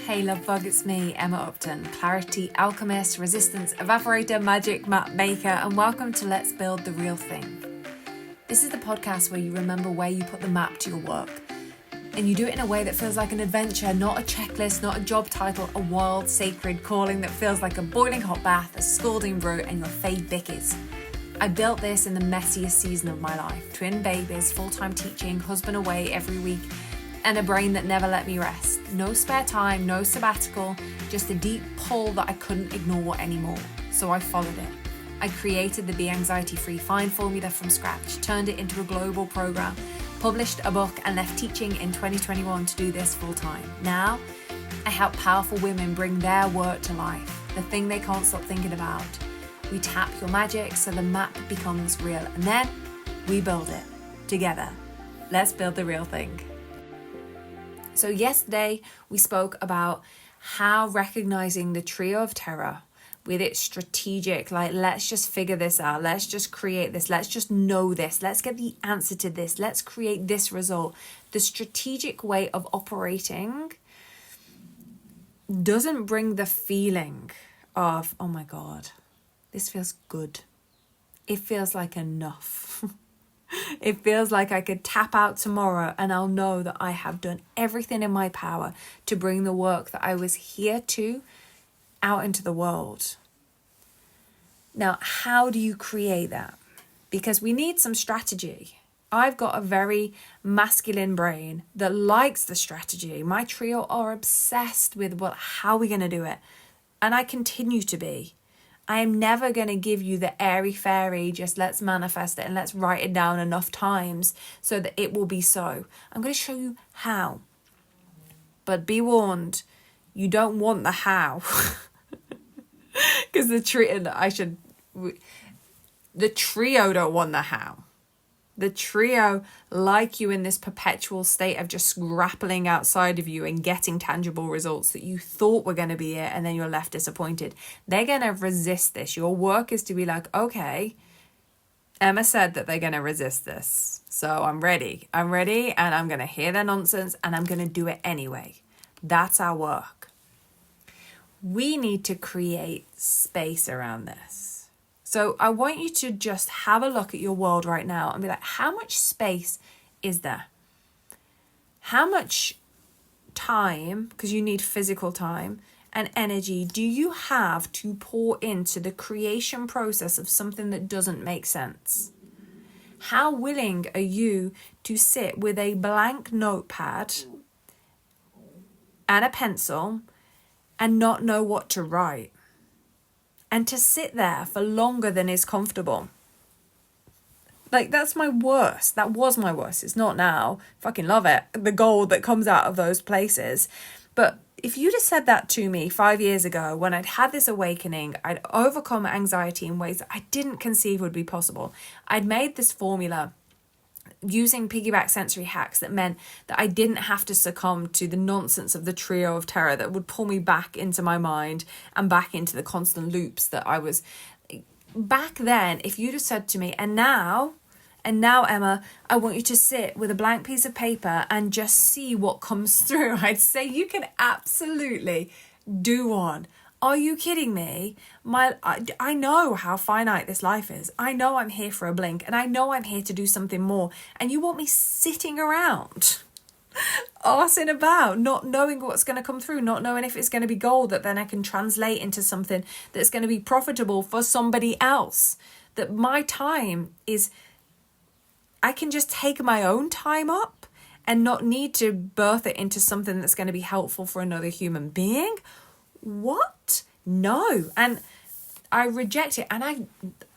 Hey love bug, it's me, Emma Upton, clarity alchemist, resistance evaporator, magic map maker, and welcome to Let's Build the Real Thing. This is the podcast where you remember where you put the map to your work, and you do it in a way that feels like an adventure, not a checklist, not a job title, a wild, sacred calling that feels like a boiling hot bath, a scalding brew, and your fave bickies. I built this in the messiest season of my life. Twin babies, full-time teaching, husband away every week, and a brain that never let me rest. No spare time, no sabbatical, just a deep pull that I couldn't ignore anymore. So I followed it. I created the Be Anxiety Free Fine formula from scratch, turned it into a global program, published a book, and left teaching in 2021 to do this full time. Now, I help powerful women bring their work to life, the thing they can't stop thinking about. We tap your magic so the map becomes real, and then we build it together. Let's build the real thing. So yesterday we spoke about how recognizing the trio of terror with its strategic, let's just figure this out, let's just create this, let's just know this, let's get the answer to this, let's create this result. The strategic way of operating doesn't bring the feeling of, oh my God, this feels good. It feels like enough. It feels like I could tap out tomorrow and I'll know that I have done everything in my power to bring the work that I was here to out into the world. Now, how do you create that? Because we need some strategy. I've got a very masculine brain that likes the strategy. My trio are obsessed with how are we going to do it? And I continue to be. I am never going to give you the airy-fairy, just let's manifest it and let's write it down enough times so that it will be so. I'm going to show you how. But be warned, you don't want the how. Because the trio don't want the how. The trio like you in this perpetual state of just grappling outside of you and getting tangible results that you thought were going to be it, and then you're left disappointed. They're going to resist this. Your work is to be like, okay, Emma said that they're going to resist this. So I'm ready, and I'm going to hear their nonsense and I'm going to do it anyway. That's our work. We need to create space around this. So I want you to just have a look at your world right now and be like, how much space is there? How much time, because you need physical time and energy, do you have to pour into the creation process of something that doesn't make sense? How willing are you to sit with a blank notepad and a pencil and not know what to write? And to sit there for longer than is comfortable. That's my worst. That was my worst. It's not now. Fucking love it. The gold that comes out of those places. But if you'd have said that to me 5 years ago, when I'd had this awakening, I'd overcome anxiety in ways that I didn't conceive would be possible. I'd made this formula using piggyback sensory hacks that meant that I didn't have to succumb to the nonsense of the trio of terror that would pull me back into my mind and back into the constant loops that I was. Back then, if you'd have said to me, and now Emma, I want you to sit with a blank piece of paper and just see what comes through, I'd say you can absolutely do one. Are you kidding me? I know how finite this life is. I know I'm here for a blink, and I know I'm here to do something more. And you want me sitting around, arsing about, not knowing what's going to come through, not knowing if it's going to be gold that then I can translate into something that's going to be profitable for somebody else. That my time is, I can just take my own time up and not need to birth it into something that's going to be helpful for another human being. What? No. And I reject it. And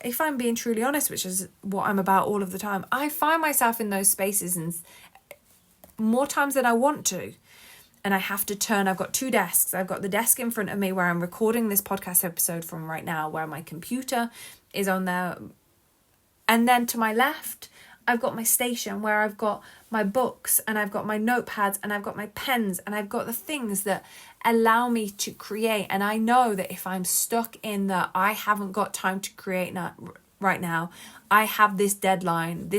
if I'm being truly honest, which is what I'm about all of the time, I find myself in those spaces and more times than I want to. And I have to turn, I've got two desks. I've got the desk in front of me where I'm recording this podcast episode from right now, where my computer is on there. And then to my left, I've got my station where I've got my books and I've got my notepads and I've got my pens and I've got the things that allow me to create. And I know that if I'm stuck in that I haven't got time to create right now, I have this deadline,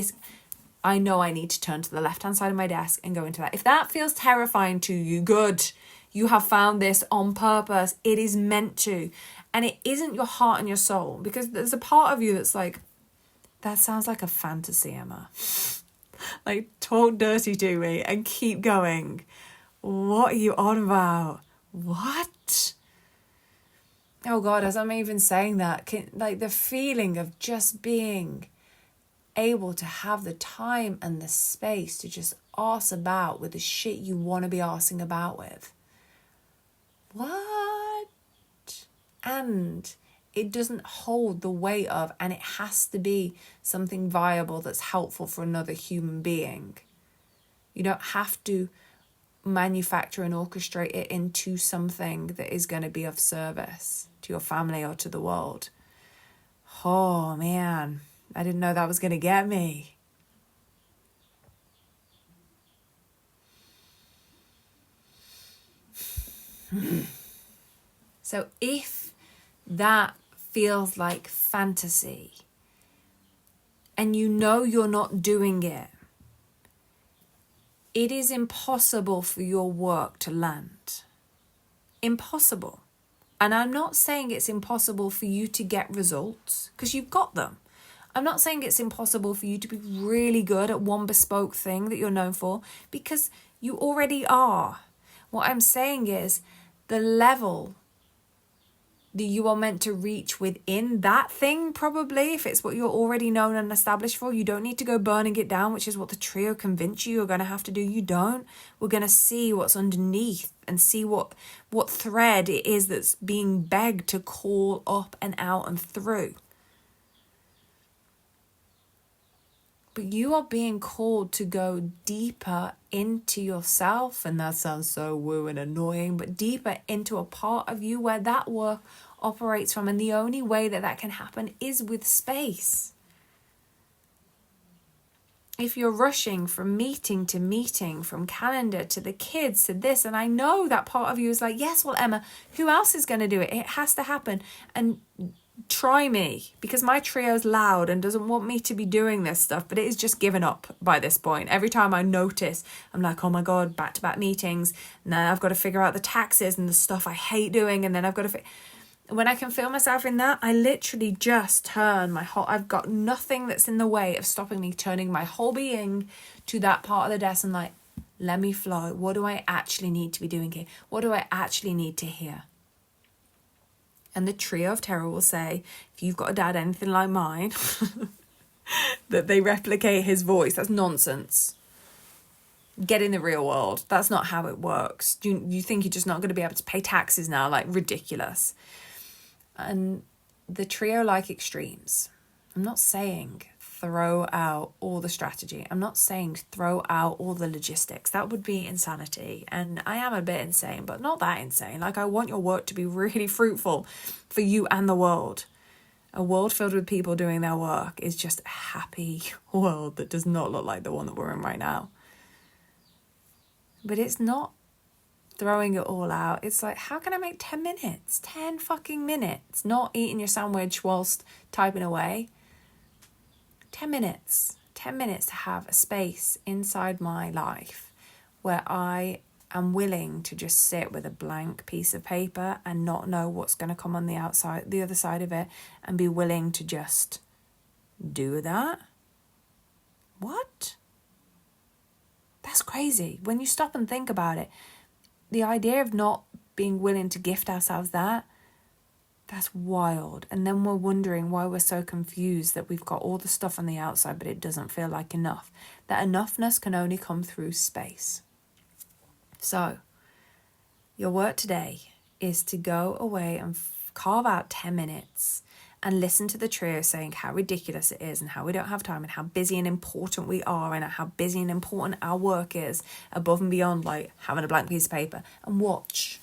I know I need to turn to the left-hand side of my desk and go into that. If that feels terrifying to you, good. You have found this on purpose. It is meant to. And it isn't your heart and your soul, because there's a part of you that's like, that sounds like a fantasy, Emma. Like, talk dirty to me and keep going. What are you on about? What? Oh God, as I'm even saying that, like the feeling of just being able to have the time and the space to just arse about with the shit you want to be arsing about with. What? And it doesn't hold the weight of, and it has to be something viable that's helpful for another human being. You don't have to manufacture and orchestrate it into something that is going to be of service to your family or to the world. Oh man, I didn't know that was going to get me. So if that feels like fantasy and you know you're not doing it, it is impossible for your work to land. Impossible. And I'm not saying it's impossible for you to get results, because you've got them. I'm not saying it's impossible for you to be really good at one bespoke thing that you're known for, because you already are. What I'm saying is the level that you are meant to reach within that thing, probably, if it's what you're already known and established for. You don't need to go burning it down, which is what the trio convince you you're going to have to do. You don't. We're going to see what's underneath and see what thread it is that's being begged to call up and out and through. But you are being called to go deeper into yourself, and that sounds so woo and annoying, but deeper into a part of you where that work operates from. And the only way that can happen is with space. If you're rushing from meeting to meeting, from calendar to the kids to this, and I know that part of you is like, yes, well, Emma, who else is going to do it? It has to happen. And try me, because my trio's loud and doesn't want me to be doing this stuff, but it is just given up by this point. Every time I notice, I'm like, oh my God, back-to-back meetings. Now I've got to figure out the taxes and the stuff I hate doing, and then I've got to when I can feel myself in that, I literally just turn I've got nothing that's in the way of stopping me turning my whole being to that part of the desk and like, let me flow. What do I actually need to be doing here? What do I actually need to hear? And the trio of terror will say, if you've got a dad anything like mine, that they replicate his voice. That's nonsense. Get in the real world. That's not how it works. You think you're just not going to be able to pay taxes now? Like, ridiculous. And the trio like extremes. I'm not saying throw out all the strategy. I'm not saying throw out all the logistics. That would be insanity. And I am a bit insane, but not that insane. Like, I want your work to be really fruitful for you and the world. A world filled with people doing their work is just a happy world that does not look like the one that we're in right now. But it's not throwing it all out. It's like, how can I make 10 minutes? 10 fucking minutes. Not eating your sandwich whilst typing away. 10 minutes. 10 minutes to have a space inside my life where I am willing to just sit with a blank piece of paper and not know what's going to come on the other side of it, and be willing to just do that. What? That's crazy. When you stop and think about it, the idea of not being willing to gift ourselves that's wild. And then we're wondering why we're so confused that we've got all the stuff on the outside, but it doesn't feel like enough. That enoughness can only come through space. So, your work today is to go away and carve out 10 minutes and listen to the trio saying how ridiculous it is and how we don't have time and how busy and important we are and how busy and important our work is, above and beyond like having a blank piece of paper, and watch.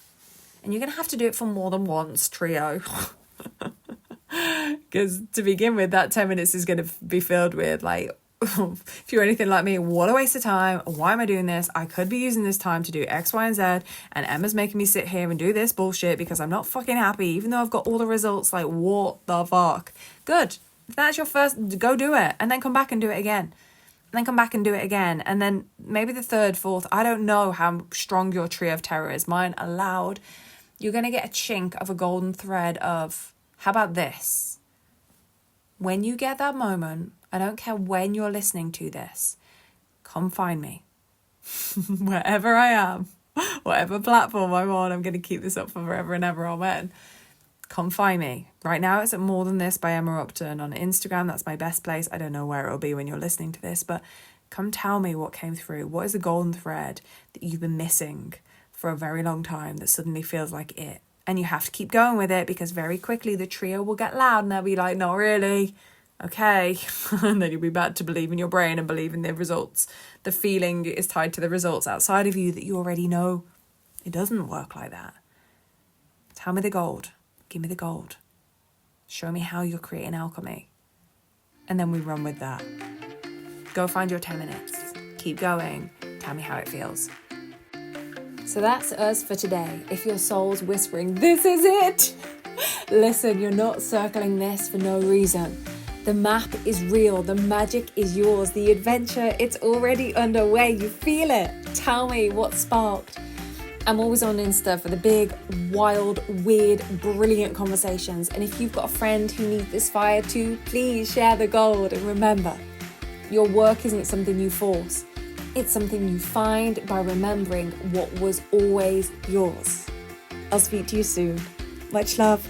And you're going to have to do it for more than once, trio. Because to begin with, that 10 minutes is going to be filled with like, if you're anything like me, what a waste of time. Why am I doing this? I could be using this time to do X, Y, and Z. And Emma's making me sit here and do this bullshit because I'm not fucking happy, even though I've got all the results. Like, what the fuck? Good. If that's your first, go do it. And then come back and do it again. and then come back and do it again. And then maybe the third, fourth, I don't know how strong your tree of terror is. Mine are loud. You're going to get a chink of a golden thread of, how about this? When you get that moment, I don't care when you're listening to this, come find me. Wherever I am, whatever platform I'm on, I'm going to keep this up for forever and ever, amen. Come find me. Right now it's at More Than This by Emma Upton on Instagram. That's my best place. I don't know where it'll be when you're listening to this, but come tell me what came through. What is the golden thread that you've been missing for a very long time that suddenly feels like it? And you have to keep going with it, because very quickly the trio will get loud and they'll be like, not really. Okay. And then you'll be back to believe in your brain and believe in the results. The feeling is tied to the results outside of you that you already know. It doesn't work like that. Tell me the gold. Give me the gold. Show me how you're creating alchemy. And then we run with that. Go find your 10 minutes. Keep going. Tell me how it feels. So that's us for today. If your soul's whispering, this is it. Listen, you're not circling this for no reason. The map is real. The magic is yours. The adventure, it's already underway. You feel it. Tell me what sparked. I'm always on Insta for the big, wild, weird, brilliant conversations. And if you've got a friend who needs this fire too, please share the gold. And remember, your work isn't something you force. It's something you find by remembering what was always yours. I'll speak to you soon. Much love.